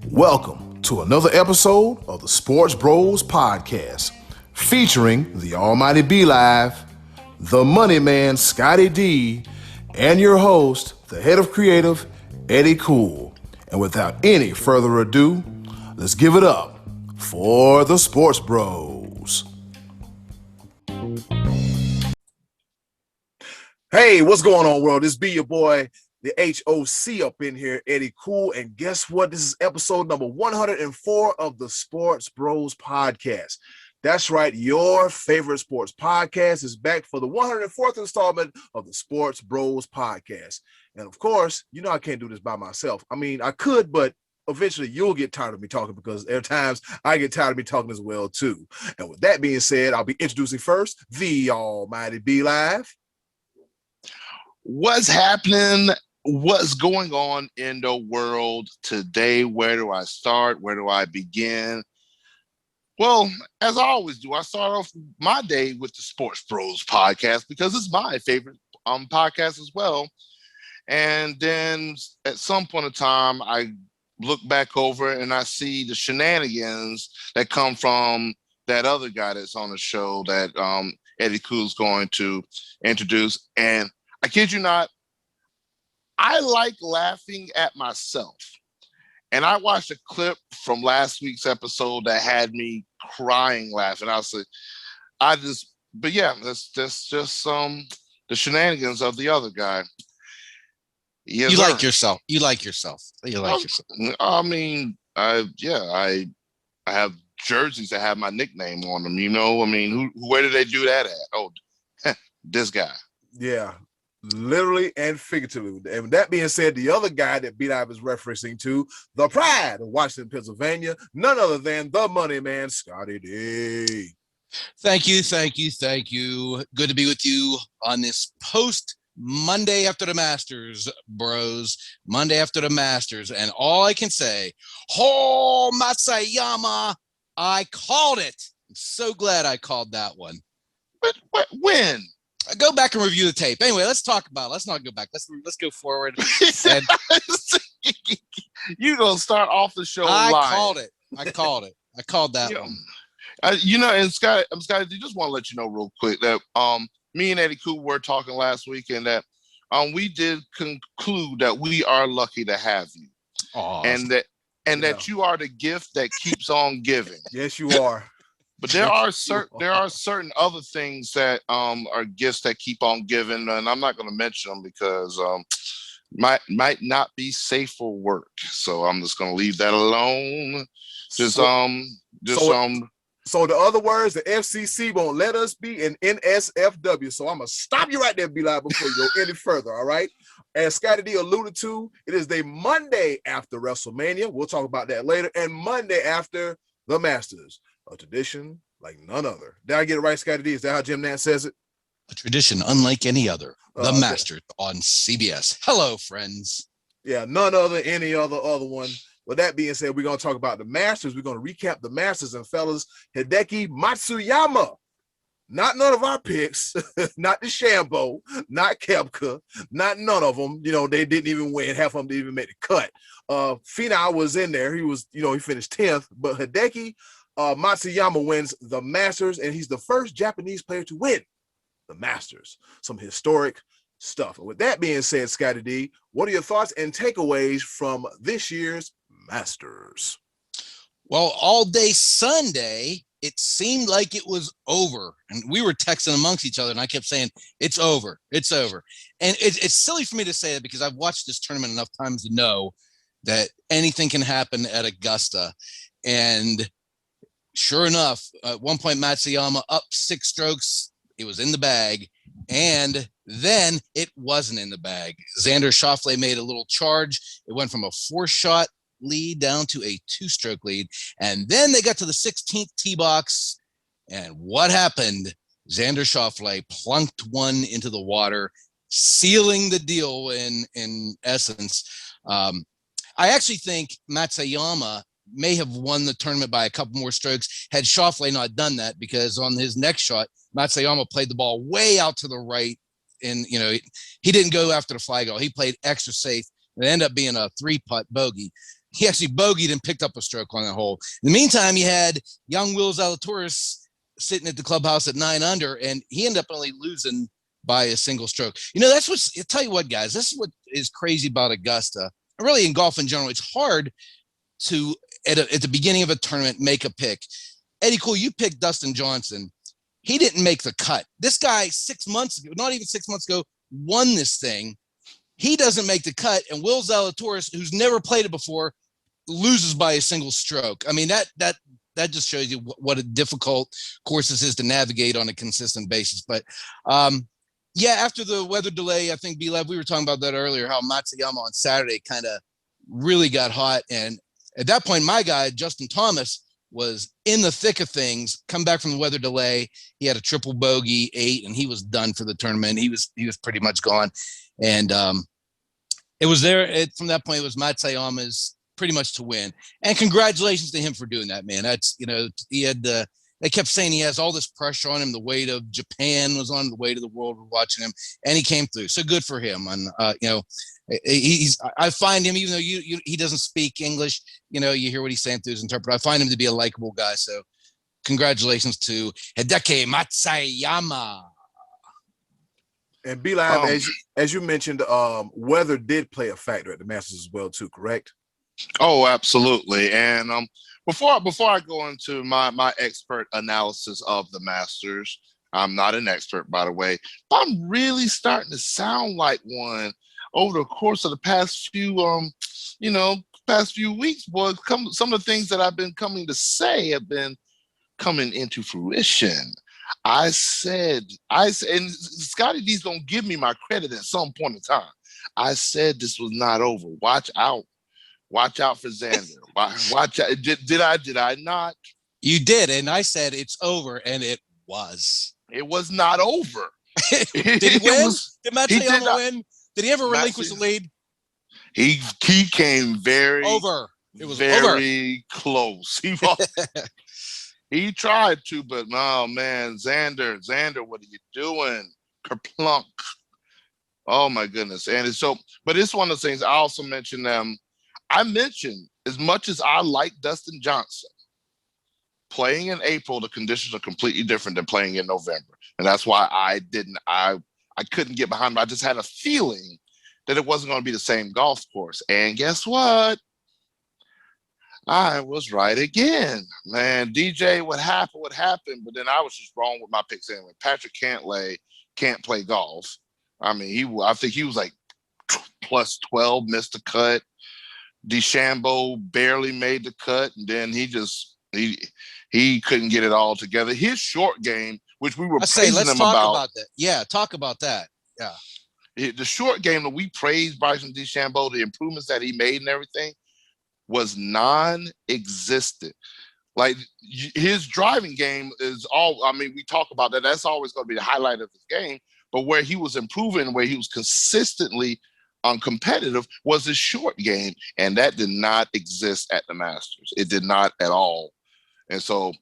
Welcome to another episode of the Sports Bros Podcast, featuring the Almighty B Live, the Money Man Scottie D, and your host, the head of creative, Eddy Cool. And without any further ado, let's give it up for the Sports Bros. Hey, what's going on, world? This be your boy, the HOC up in here, Eddy Cool. And guess what? This is episode number 104 of the Sports Bros Podcast. That's right. Your favorite sports podcast is back for the 104th installment of the Sports Bros Podcast. And of course, you know I can't do this by myself. I mean, I could, but eventually you'll get tired of me talking because there are times I get tired of me talking as well, too. And with that being said, I'll be introducing first the Almighty B Live. What's happening? What's going on in the world today? Where do I start? Where do I begin? Well, as I always do, I start off my day with the Sports Bros Podcast because it's my favorite podcast as well. And then at some point in time, I look back over and I see the shenanigans that come from that other guy that's on the show that Eddy Cool's going to introduce. And I kid you not, I like laughing at myself. And I watched a clip from last week's episode that had me crying laughing. But yeah, that's just the shenanigans of the other guy. Yes, you sir. like yourself. You like yourself. You like yourself. I mean, I have jerseys that have my nickname on them. You know, I mean, where did they do that at? Oh, this guy. Yeah. Literally and figuratively. And with that being said, the other guy that B-Live is referencing to, the pride of Washington, Pennsylvania, none other than the Money Man, Scottie D. Thank you. Good to be with you on this post Monday after the Masters, bros. Monday after the Masters. And all I can say, Matsuyama, I called it. I'm so glad I called that one. But when? Go back and review the tape. Anyway, let's talk about it. Let's not go back. Let's go forward. And You're going to start off the show I live. called it. I called that one. And Scottie, I just want to let you know real quick that me and Eddy Cool were talking last week and that we did conclude that we are lucky to have you. Awesome. That you are the gift that keeps on giving. Yes, you are. But there are certain other things that are gifts that keep on giving, and I'm not going to mention them because might not be safe for work. So I'm just going to leave that alone. So the other words, the FCC won't let us be an NSFW. So I'm gonna stop you right there, B-Live, before you go any further. All right. As Scottie D alluded to, it is the Monday after WrestleMania. We'll talk about that later, and Monday after the Masters. A tradition like none other. Did I get it right, Scottie D? Is that how Jim Nance says it? A tradition unlike any other. The Masters on CBS. Hello, friends. Yeah, none other, any other one. With that being said, we're going to talk about the Masters. We're going to recap the Masters. And fellas, Hideki Matsuyama, not none of our picks, not DeChambeau, not Koepka, not none of them. You know, they didn't even win. Half of them didn't even make the cut. Finau was in there. He was, he finished 10th. But Hideki Matsuyama wins the Masters, and he's the first Japanese player to win the Masters. Some historic stuff. And with that being said, Scottie D, what are your thoughts and takeaways from this year's Masters? Well, all day Sunday, it seemed like it was over. And we were texting amongst each other, and I kept saying, it's over. It's over. And it's silly for me to say that because I've watched this tournament enough times to know that anything can happen at Augusta. And sure enough, at one point, Matsuyama up 6 strokes. It was in the bag. And then it wasn't in the bag. Xander Schauffele made a little charge. It went from a 4-shot lead down to a 2-stroke lead. And then they got to the 16th tee box. And what happened? Xander Schauffele plunked one into the water, sealing the deal in essence. I actually think Matsuyama may have won the tournament by a couple more strokes had Schauffele not done that, because on his next shot, Matsuyama played the ball way out to the right and he didn't go after the flag hole. He played extra safe. It ended up being a 3-putt bogey. He actually bogeyed and picked up a stroke on that hole. In the meantime, you had young Will Zalatoris sitting at the clubhouse at 9 under, and he ended up only losing by a single stroke. That's I'll tell you what, guys, this is what is crazy about Augusta, really in golf in general. It's hard to, at the beginning of a tournament, make a pick. Eddie Cool, you picked Dustin Johnson. He didn't make the cut. This guy 6 months ago, not even 6 months ago, won this thing. He doesn't make the cut, and Will Zalatoris, who's never played it before, loses by a single stroke. I mean, that just shows you what a difficult course this is to navigate on a consistent basis. But after the weather delay, I think B-Lab, we were talking about that earlier, how Matsuyama on Saturday kind of really got hot. And at that point, my guy, Justin Thomas, was in the thick of things, come back from the weather delay. He had a triple bogey 8, and he was done for the tournament. He was pretty much gone. And it was there from that point, it was Matsuyama's pretty much to win. And congratulations to him for doing that, man. That's, he had they kept saying he has all this pressure on him. The weight of Japan was on, the weight of the world was watching him, and he came through. So good for him. And, I find him, even though he doesn't speak English, you hear what he's saying through his interpreter. I find him to be a likable guy. So congratulations to Hideki Matsuyama. And B-Live, as you mentioned, weather did play a factor at the Masters as well, too, correct? Oh, absolutely. And before I go into my expert analysis of the Masters, I'm not an expert, by the way, but I'm really starting to sound like one over the course of the past few weeks, boy. Some of the things that I've been coming to say have been coming into fruition. I said, and Scottie D's gonna give me my credit at some point in time. I said this was not over. Watch out for Xander. Watch out. Did I not? You did, and I said it's over, and it was. It was not over. Did he win? Did Matsuyama win? Did he ever relinquish the lead? He came very over. It was very close. He tried to, but no, man, Xander, what are you doing? Kerplunk. Oh my goodness. And but it's one of the things I also mentioned I mentioned, as much as I like Dustin Johnson, playing in April, the conditions are completely different than playing in November. And that's why I couldn't get behind him. I just had a feeling that it wasn't going to be the same golf course. And guess what? I was right again. Man, DJ, what happened? But then I was just wrong with my picks anyway. Patrick can't play golf. I mean, I think he was like plus 12, missed the cut. DeChambeau barely made the cut, and then he couldn't get it all together. His short game, which we were praising him about that. Yeah, talk about that. Yeah. The short game that we praised Bryson DeChambeau, the improvements that he made and everything, was non-existent. Like, his driving game is we talk about that. That's always going to be the highlight of his game. But where he was improving, where he was consistently competitive, was his short game. And that did not exist at the Masters. It did not at all. And so,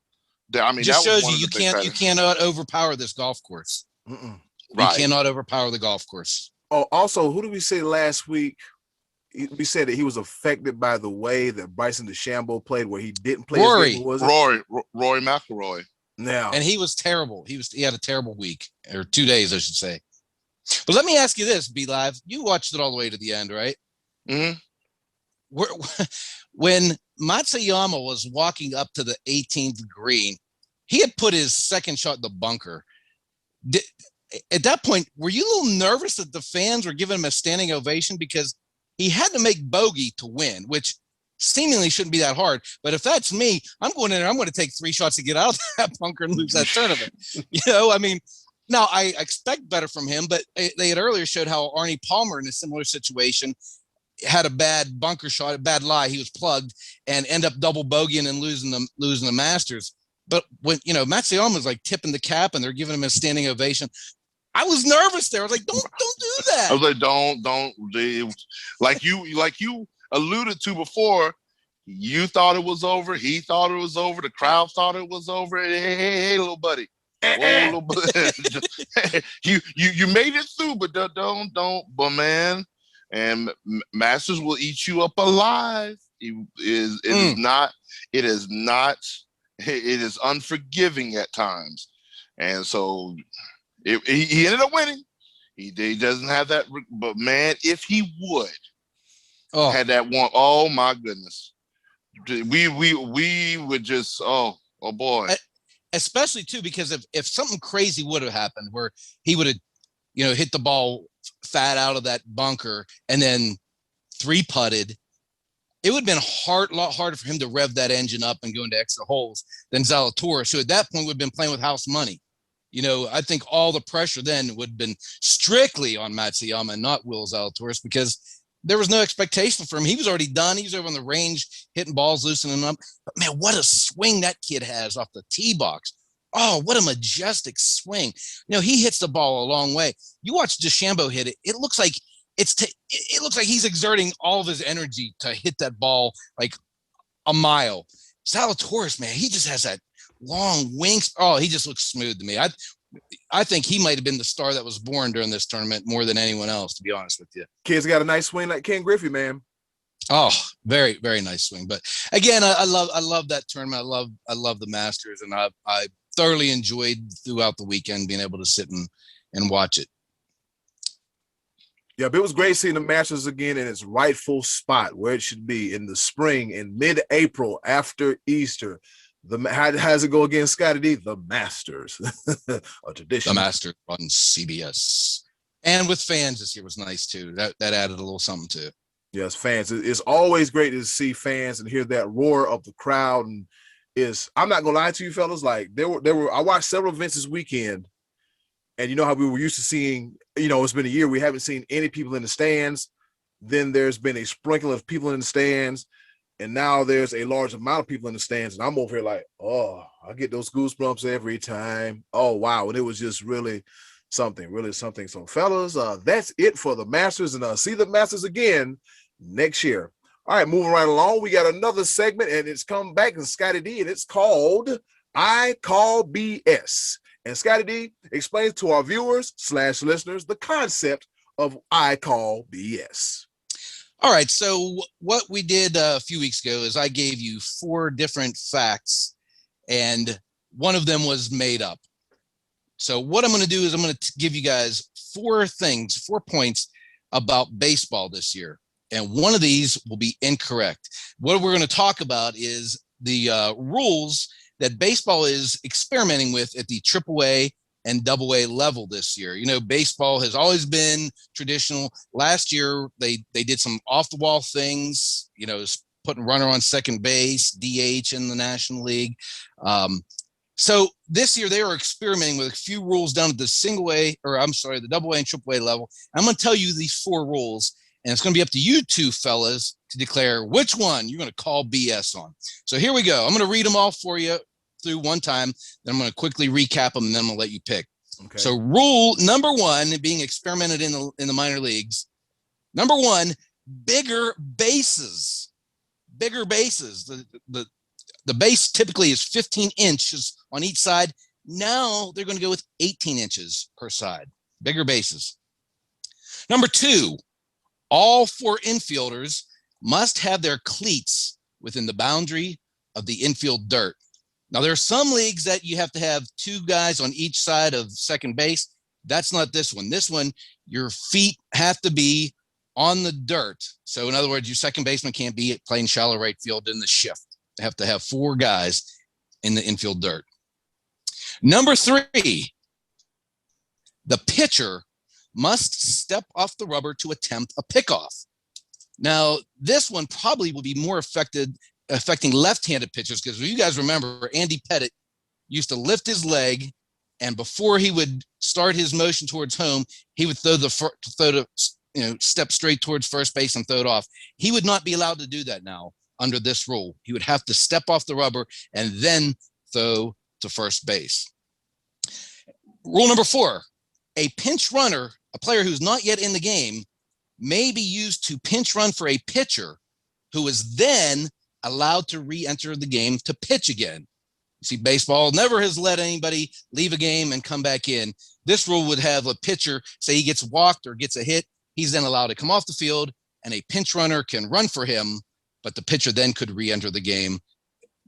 just shows you cannot overpower this golf course. Mm-mm. Right. You cannot overpower the golf course. Oh, also, who did we say last week? We said that he was affected by the way that Bryson DeChambeau played, where he didn't play. Rory McIlroy. Now, and he was terrible. He had a terrible week, or 2 days, I should say. But let me ask you this, B Live. You watched it all the way to the end, right? Mm-hmm. When Matsuyama was walking up to the 18th green, he had put his second shot in the bunker. At that point, were you a little nervous that the fans were giving him a standing ovation? Because he had to make bogey to win, which seemingly shouldn't be that hard. But if that's me, I'm going in there, I'm going to take 3 shots to get out of that bunker and lose that tournament. Now I expect better from him, but they had earlier showed how Arnie Palmer in a similar situation had a bad bunker shot, a bad lie. He was plugged and end up double bogeying and losing the Masters. But when, Matsuyama was like tipping the cap and they're giving him a standing ovation, I was nervous there. I was like, don't do that. I was like, don't. Like you alluded to before, you thought it was over. He thought it was over. The crowd thought it was over. Hey, little buddy. Whoa, you made it through, but don't. But man, and Masters will eat you up alive. It is not. It is not. It is unforgiving at times, and so he ended up winning. He doesn't have that, but man, if he would had that one, oh my goodness, we would just oh boy. Especially too, because if something crazy would have happened where he would have, hit the ball fat out of that bunker and then 3-putted, it would have been a lot harder for him to rev that engine up and go into extra holes than Zalatoris, who at that point would have been playing with house money. I think all the pressure then would have been strictly on Matsuyama and not Will Zalatoris, because there was no expectation for him. He was already done. He was over on the range, hitting balls, loosening up. But man, what a swing that kid has off the tee box. Oh, what a majestic swing. He hits the ball a long way. You watch DeChambeau hit it. It looks like it looks like he's exerting all of his energy to hit that ball like a mile. Zalatoris, man, he just has that long wings. Oh, he just looks smooth to me. I think he might have been the star that was born during this tournament more than anyone else, to be honest with you. Kid's got a nice swing like Ken Griffey, man. Oh, very, very nice swing. But again, I love that tournament. I love the Masters, and I thoroughly enjoyed throughout the weekend being able to sit and watch it. Yeah, but it was great seeing the Masters again in its rightful spot where it should be in the spring, in mid-April after Easter. How does it go again, Scottie D? The Masters, a tradition. The Masters on CBS, and with fans this year was nice too. That added a little something too. Yes, fans. It's always great to see fans and hear that roar of the crowd. And I'm not gonna lie to you, fellas. Like there were. I watched several events this weekend, and you know how we were used to seeing. It's been a year we haven't seen any people in the stands. Then there's been a sprinkle of people in the stands. And now there's a large amount of people in the stands, and I'm over here like, oh, I get those goosebumps every time. Oh, wow. And it was just really something. So, fellas, that's it for the Masters, and see the Masters again next year. All right, moving right along. We got another segment, and it's come back in Scottie D, and it's called I Call BS. And Scottie D explains to our viewers / listeners the concept of I Call BS. All right, so what we did a few weeks ago is I gave you 4 different facts, and one of them was made up. So what I'm going to do is I'm going to give you guys 4 points about baseball this year, and one of these will be incorrect. What we're going to talk about is the rules that baseball is experimenting with at the AAA and AA level this year. Baseball has always been traditional. Last year, they did some off-the-wall things, putting runner on second base, DH in the National League. So this year, they are experimenting with a few rules down at the the AA and AAA level. I'm going to tell you these 4 rules, and it's going to be up to you two fellas to declare which one you're going to call BS on. So here we go. I'm going to read them all for you through one time, then I'm going to quickly recap them, and then I'm going to let you pick. Okay. So rule number 1, being experimented in the minor leagues. Number 1, bigger bases. The base typically is 15 inches on each side. Now they're going to go with 18 inches per side. Bigger bases. Number 2, all 4 infielders must have their cleats within the boundary of the infield dirt. Now, there are some leagues that you have to have 2 guys on each side of second base. That's not this one. This one, your feet have to be on the dirt. So, in other words, your second baseman can't be playing shallow right field in the shift. They have to have 4 guys in the infield dirt. Number 3, the pitcher must step off the rubber to attempt a pickoff. Now, this one probably will be more affecting left-handed pitchers, because you guys remember Andy Pettitte used to lift his leg, and before he would start his motion towards home, he would step straight towards first base and throw it off. He would not be allowed to do that now under this rule. He would have to step off the rubber and then throw to first base. Rule number 4, a pinch runner, a player who's not yet in the game, may be used to pinch run for a pitcher who is then allowed to re-enter the game to pitch again. You see, baseball never has let anybody leave a game and come back in. This rule would have a pitcher, say he gets walked or gets a hit, he's then allowed to come off the field, and a pinch runner can run for him, but the pitcher then could re-enter the game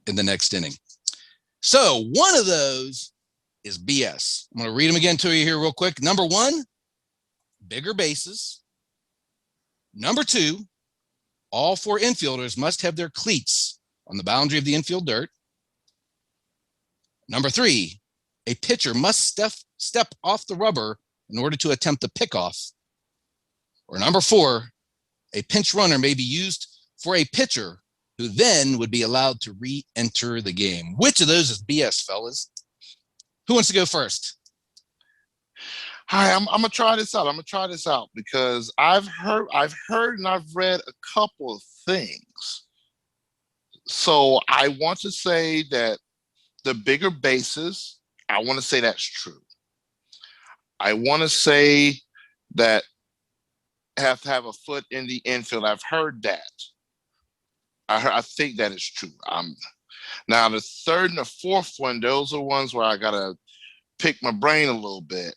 in the next inning. So one of those is BS. I'm going to read them again to you here real quick. Number 1, bigger bases. Number 2, all 4 infielders must have their cleats on the boundary of the infield dirt. Number 3, a pitcher must step off the rubber in order to attempt the pickoff. Or number 4, a pinch runner may be used for a pitcher who then would be allowed to re-enter the game. Which of those is BS, fellas? Who wants to go first? Hi, I'm gonna try this out. Because I've heard and I've read a couple of things. So I want to say that the bigger bases, I want to say that's true. I want to say that have to have a foot in the infield. I've heard that. I think that is true. Now the third and the fourth one, those are ones where I gotta pick my brain a little bit.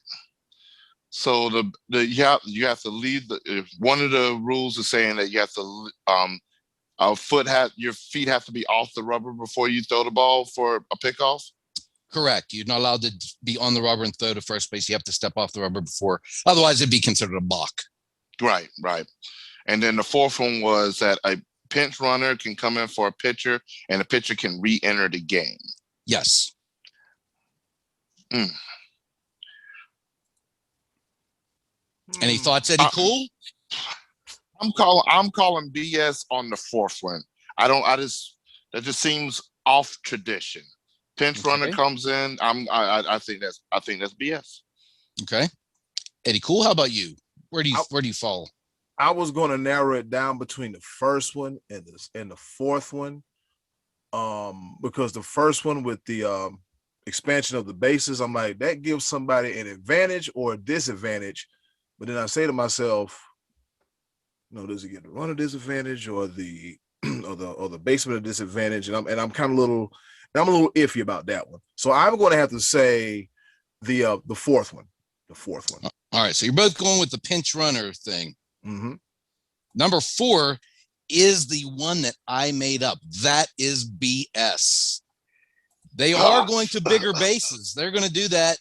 So you have to leave one of the rules is saying that you have to your feet have to be off the rubber before you throw the ball for a pickoff. Correct. You're not allowed to be on the rubber and throw to first base. You have to step off the rubber before. Otherwise, it'd be considered a balk. Right. And then the fourth one was that a pinch runner can come in for a pitcher, and the pitcher can re-enter the game. Yes. Any thoughts, Eddie? Cool. I'm calling BS on the fourth one. That just seems off tradition. Pinch runner comes in. I think that's BS. Okay. Eddie, cool. How about you? Where do you fall? I was going to narrow it down between the first one and the fourth one, because the first one with the expansion of the bases, I'm like, that gives somebody an advantage or a disadvantage. But then I say to myself, does it get the runner disadvantage or the or the baseman a disadvantage? And I'm kind of I'm a little iffy about that one. So I'm going to have to say the fourth one. The fourth one. All right. So you're both going with the pinch runner thing. Mm-hmm. Number 4 is the one that I made up. That is BS. They are going to bigger bases. They're going to do that.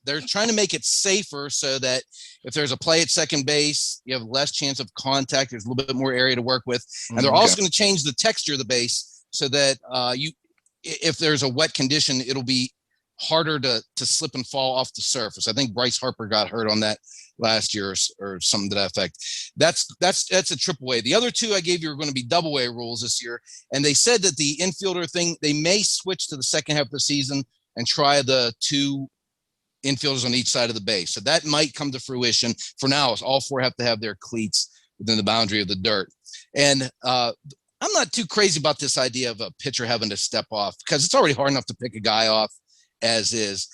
They're trying to make it safer so that if there's a play at second base, you have less chance of contact. There's a little bit more area to work with. And they're also going to change the texture of the base so that if there's a wet condition, it'll be harder to slip and fall off the surface. I think Bryce Harper got hurt on that last year or something to that effect. That's a triple A. The other 2 I gave you are going to be double A rules this year. And they said that the infielder thing, they may switch to the second half of the season and try the 2 infielders on each side of the base. So that might come to fruition. For now, all 4 have to have their cleats within the boundary of the dirt. And I'm not too crazy about this idea of a pitcher having to step off because it's already hard enough to pick a guy off as is.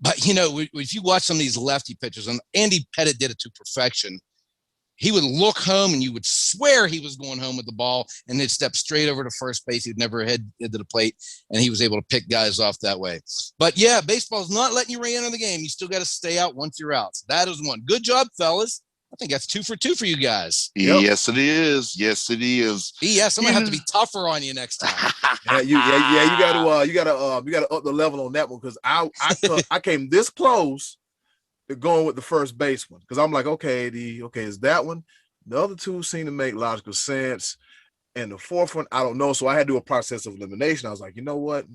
But, if you watch some of these lefty pitchers, and Andy Pettit did it to perfection, he would look home and you would swear he was going home with the ball and they'd step straight over to first base. He'd never head to the plate, and he was able to pick guys off that way. But, yeah, baseball's not letting you re-enter the game. You still got to stay out once you're out. So that is one. Good job, fellas. I think that's 2 for 2 for you guys. Yep. Yes, it is. Yes, it is. Yes, I'm gonna have to be tougher on you next time. You gotta up the level on that one because I came this close to going with the first baseman because I'm like, okay, is that one? The other 2 seem to make logical sense, and the fourth one, I don't know. So I had to do a process of elimination. I was like, you know what?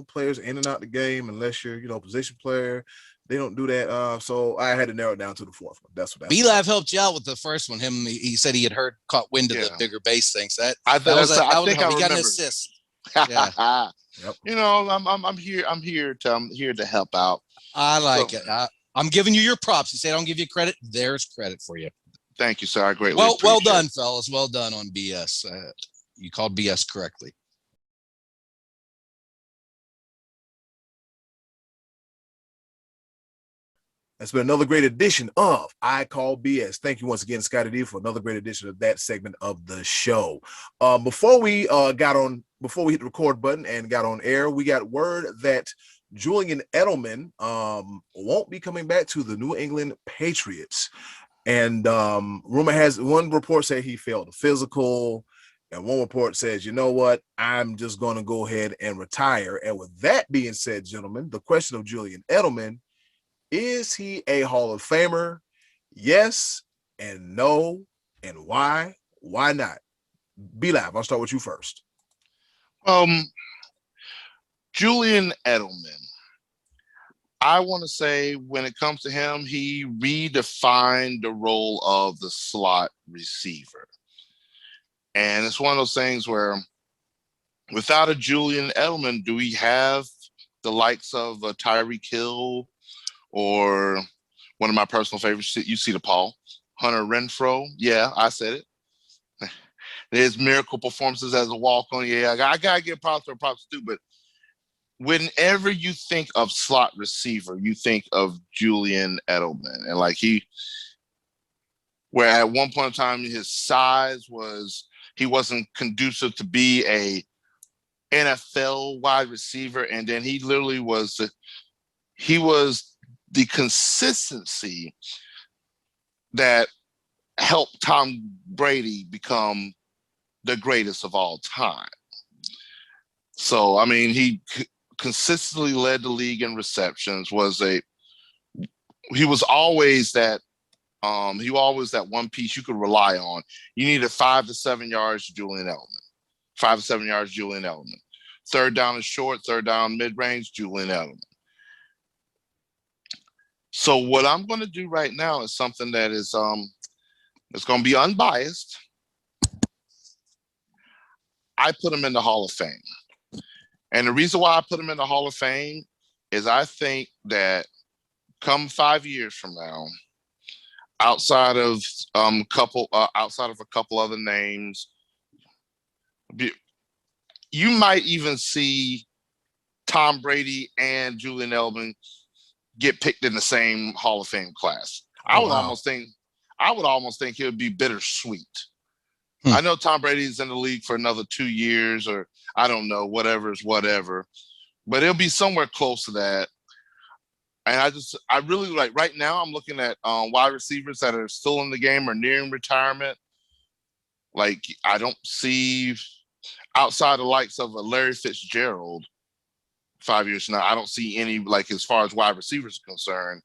Players in and out the game unless you're position player. They don't do that. So I had to narrow it down to the fourth one. That's what B-Live helped you out with the first one. He said he had caught wind of the bigger base thing. So I think I got an assist. Yeah. Yep. I'm here to help out. I like it. I'm giving you your props. You say I don't give you credit. There's credit for you. Thank you, sir. I greatly appreciate well done, fellas. Well done on BS. You called BS correctly. It's been another great edition of I Call BS. Thank you once again, Scottie D, for another great edition of that segment of the show. Before we hit the record button and got on air, we got word that Julian Edelman won't be coming back to the New England Patriots. And rumor has one report said he failed the physical, and one report says, you know what, I'm just going to go ahead and retire. And with that being said, gentlemen, the question of Julian Edelman, is he a Hall of Famer? Yes and no, and why? Why not? B-Lab, I'll start with you first. Julian Edelman, I want to say when it comes to him, he redefined the role of the slot receiver. And it's one of those things where without a Julian Edelman, do we have the likes of Tyreek Hill or one of my personal favorites, you see the Paul, Hunter Renfrow? Yeah, I said it. His miracle performances as a walk-on. Yeah, I got to give props where props due, but whenever you think of slot receiver, you think of Julian Edelman. And where at one point in time, his size he wasn't conducive to be a NFL wide receiver. And then he literally was the consistency that helped Tom Brady become the greatest of all time. So, I mean, he consistently led the league in receptions, he was always that one piece you could rely on. You needed 5 to 7 yards, Julian Edelman. 5 to 7 yards, Julian Edelman. Third down is short, third down mid-range, Julian Edelman. So what I'm going to do right now is something that is it's going to be unbiased. I put him in the Hall of Fame. And the reason why I put him in the Hall of Fame is I think that come 5 years from now, outside of a couple other names, you might even see Tom Brady and Julian Edelman get picked in the same Hall of Fame class. I would almost think it would be bittersweet. I know Tom Brady's in the league for another 2 years, or I don't know, whatever, but it'll be somewhere close to that. And I really like right now. I'm looking at wide receivers that are still in the game or nearing retirement. Like I don't see outside the likes of a Larry Fitzgerald 5 years from now. I don't see any, like, as far as wide receivers are concerned.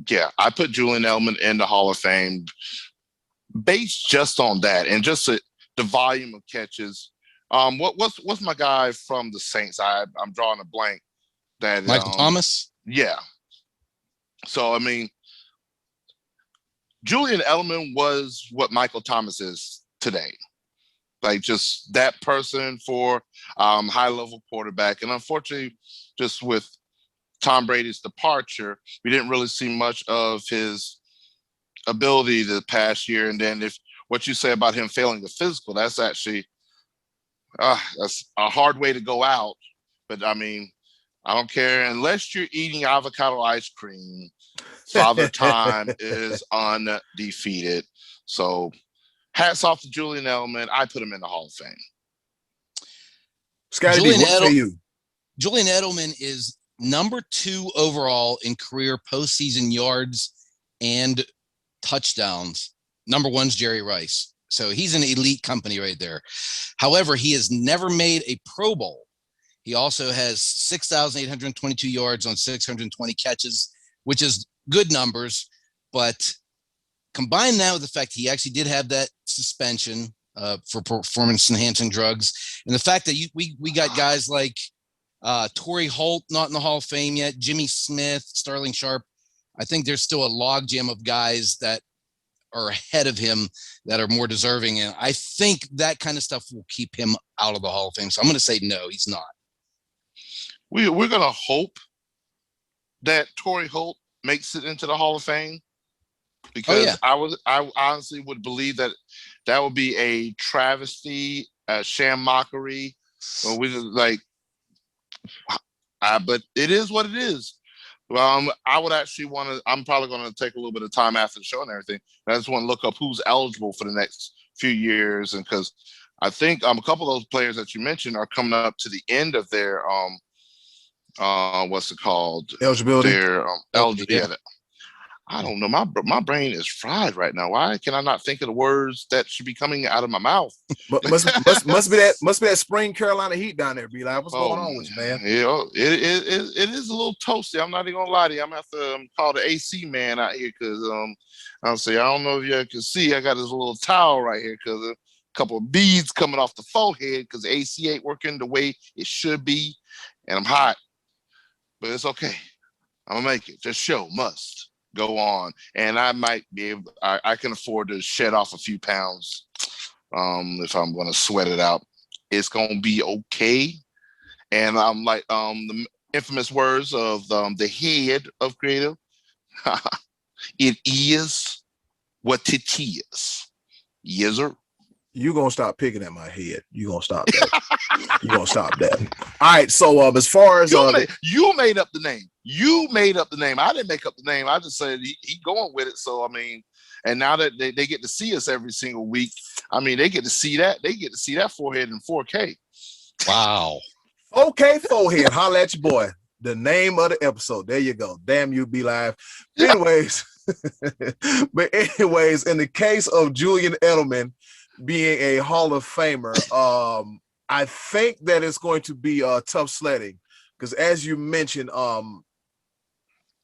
Yeah, I put Julian Edelman in the Hall of Fame based just on that and just the volume of catches. What's my guy from the Saints? I'm drawing a blank. That Michael Thomas? Yeah. So, I mean, Julian Edelman was what Michael Thomas is today. Like, just that person for high-level quarterback. And unfortunately, just with Tom Brady's departure, we didn't really see much of his ability the past year. And then if what you say about him failing the physical, that's actually that's a hard way to go out. But, I mean, I don't care. Unless you're eating avocado ice cream, Father Time is undefeated. So hats off to Julian Edelman. I put him in the Hall of Fame. Scottie D, what say you? Julian Edelman is number 2 overall in career postseason yards and touchdowns. Number 1's Jerry Rice. So he's an elite company right there. However, he has never made a Pro Bowl. He also has 6,822 yards on 620 catches, which is good numbers. But combine that with the fact he actually did have that suspension for performance-enhancing drugs, and the fact that we got guys like Torrey Holt not in the Hall of Fame yet, Jimmy Smith, Sterling Sharp. I think there's still a logjam of guys that are ahead of him that are more deserving, and I think that kind of stuff will keep him out of the Hall of Fame. So I'm going to say no, he's not. We're going to hope that Torrey Holt makes it into the Hall of Fame, because I honestly would believe that would be a travesty, a sham mockery. We just like, but it is what it is. I would actually want to. I'm probably going to take a little bit of time after the show and everything. I just want to look up who's eligible for the next few years, and because I think a couple of those players that you mentioned are coming up to the end of their what's it called? Eligibility. Their Yeah. yeah. I don't know. My brain is fried right now. Why can I not think of the words that should be coming out of my mouth? But must be that spring Carolina heat down there, B Live. What's going on with you, man? Yeah, it is a little toasty. I'm not even gonna lie to you. I'm gonna have to call the AC man out here because I'll say I don't know if you can see. I got this little towel right here because a couple of beads coming off the forehead because the AC ain't working the way it should be, and I'm hot, but it's okay. I'm gonna make it. The show must go on, and I might be able. I can afford to shed off a few pounds if I'm going to sweat it out. It's going to be okay. And I'm like the infamous words of the head of creative. It is what it is. Yes, sir. You gonna stop picking at my head. You gonna stop that. You gonna stop that. All right. So as far as you made up the name. You made up the name. I didn't make up the name. I just said he going with it. So I mean, and now that they get to see us every single week, I mean, they get to see that. They get to see that forehead in 4K. Wow. Okay, forehead. Holla at your boy. The name of the episode. There you go. Damn you, Be Live. Anyways, but anyways, in the case of Julian Edelman being a Hall of Famer, I think that it's going to be tough sledding because, as you mentioned, I'm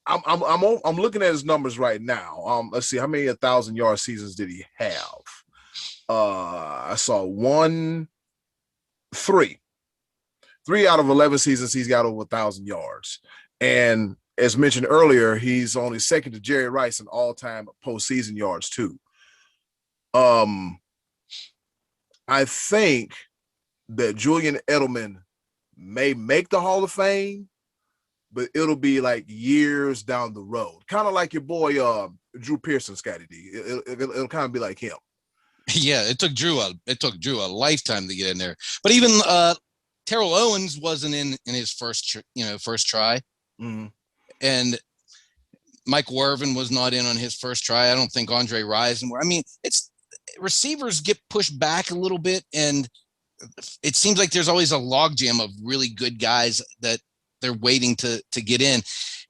looking at his numbers right now. Let's see, how many 1,000-yard seasons did he have? I saw 3 out of 11 seasons he's got over 1,000 yards, and as mentioned earlier, he's only second to Jerry Rice in all-time postseason yards too. I think that Julian Edelman may make the Hall of Fame, but it'll be like years down the road. Kind of like your boy Drew Pearson, Scottie D. It'll kind of be like him. Yeah, it took Drew a lifetime to get in there. But even Terrell Owens wasn't in his first try. Mm-hmm. And Mike Wervin was not in on his first try. I don't think Andre Rison. I mean, it's receivers get pushed back a little bit, and it seems like there's always a logjam of really good guys that they're waiting to get in.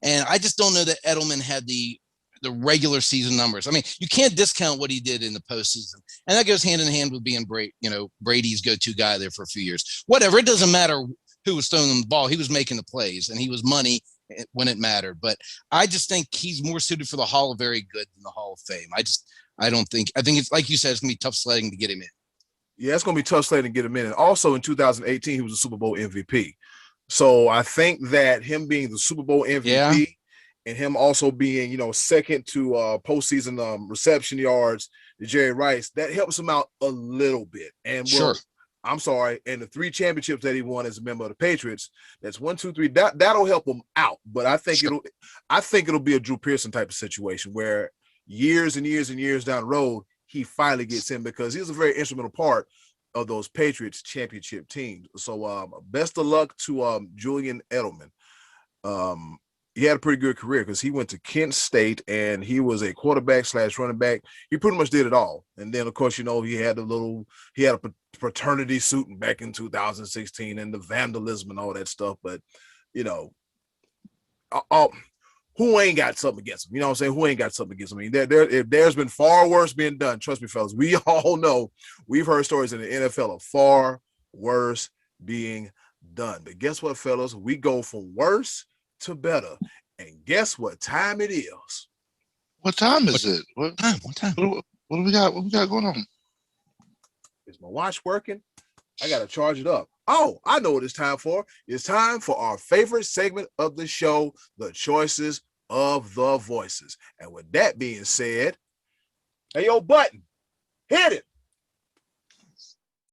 And I just don't know that Edelman had the regular season numbers. I mean, you can't discount what he did in the postseason, and that goes hand in hand with being Brady's go-to guy there for a few years. Whatever, it doesn't matter who was throwing him the ball. He was making the plays, and he was money when it mattered. But I just think he's more suited for the Hall of Very Good than the Hall of Fame. I think it's like you said, it's gonna be tough sledding to get him in. Yeah, it's gonna be tough sledding to get him in. And also in 2018, he was a Super Bowl MVP. So I think that him being the Super Bowl MVP and him also being, second to postseason reception yards to Jerry Rice, that helps him out a little bit. And sure. I'm sorry, and the 3 championships that he won as a member of the Patriots, that's 1, 2, 3. That'll help him out. But I think it'll be a Drew Pearson type of situation where years and years and years down the road, he finally gets in because he was a very instrumental part of those Patriots championship teams. So best of luck to Julian Edelman. He had a pretty good career because he went to Kent State and he was a quarterback / running back. He pretty much did it all. And then, of course, he had a fraternity suit back in 2016 and the vandalism and all that stuff. But, who ain't got something against him? You know what I'm saying? Who ain't got something against him? I mean, if there's been far worse being done, trust me, fellas, we all know, we've heard stories in the NFL of far worse being done. But guess what, fellas? We go from worse to better. And guess what time it is? What time is it? What time? What do we got? What we got going on? Is my watch working? I gotta charge it up. Oh, I know what it's time for. It's time for our favorite segment of the show, the choices of the voices. And with that being said, hey, yo, Button, hit it.